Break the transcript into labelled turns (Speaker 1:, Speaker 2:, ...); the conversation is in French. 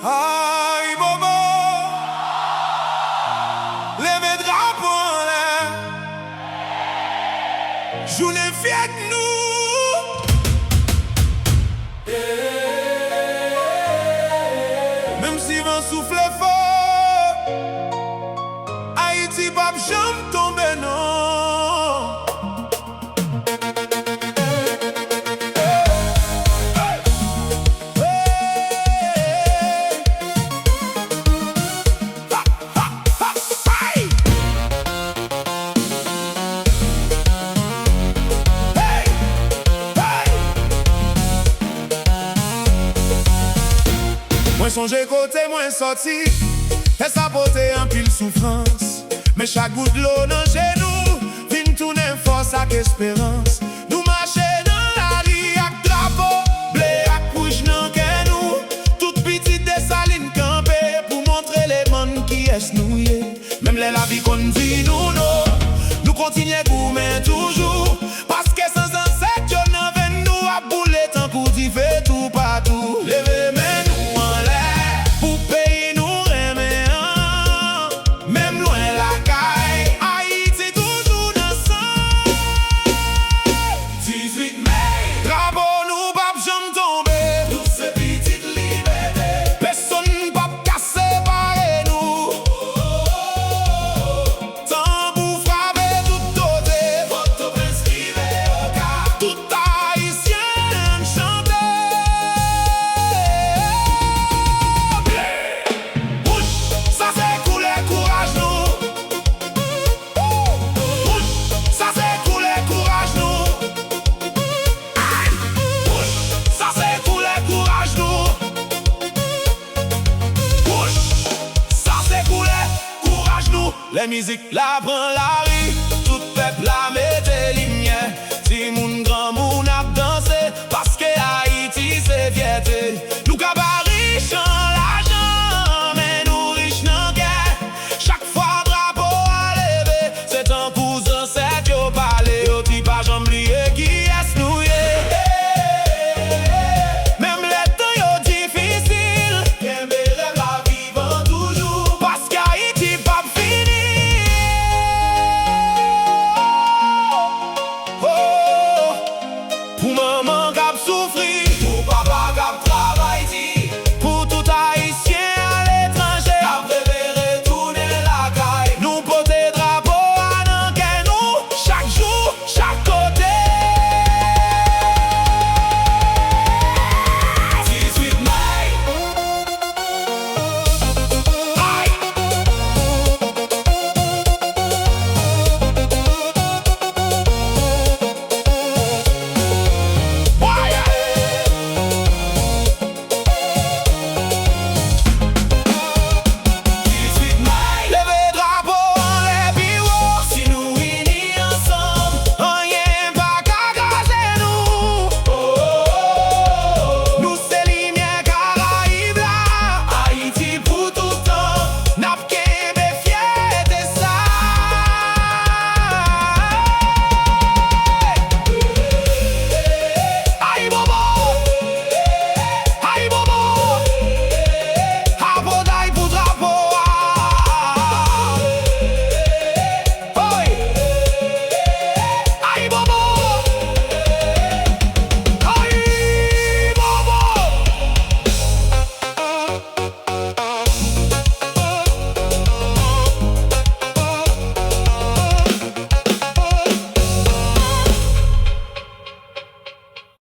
Speaker 1: Aïe bobo, levez drapeau en l'air, journée fière de nous. Même si vent souffle fort, Haïti pas jamais tomber non. Moi songe côté, moi sorti, et ça porte en pile souffrance. Mais chaque goutte d'eau dans genou, vient tourner force avec espérance. Nous marchons dans la rue avec drapeau, blé avec rouge dans nous. Toute petite dessaline campée pour montrer les mondes qui est nouillé. Même les la vie qu'on dit nous continuons gourmet toujours. Parce que sans ancêtre, y'en a nous à bouler tant qu'on dit fait tout partout. Levez mais nous en l'air, pour payer nous remet. Même loin la caille, Haïti toujours dans sang. 18 mai, drapeau nous pas jamais tomber. Nous c'est petite liberté, personne pas casser par nous. Tambour frappé tout côté, photo inscrivée au cas. Tout haïtien chanter. Bouche, ça c'est couler courage nous. Bouche, ça c'est couler courage nous. Bouche, ça c'est couler courage nous. Bouche, ça c'est couler courage nous. Les musiques la prend la rue.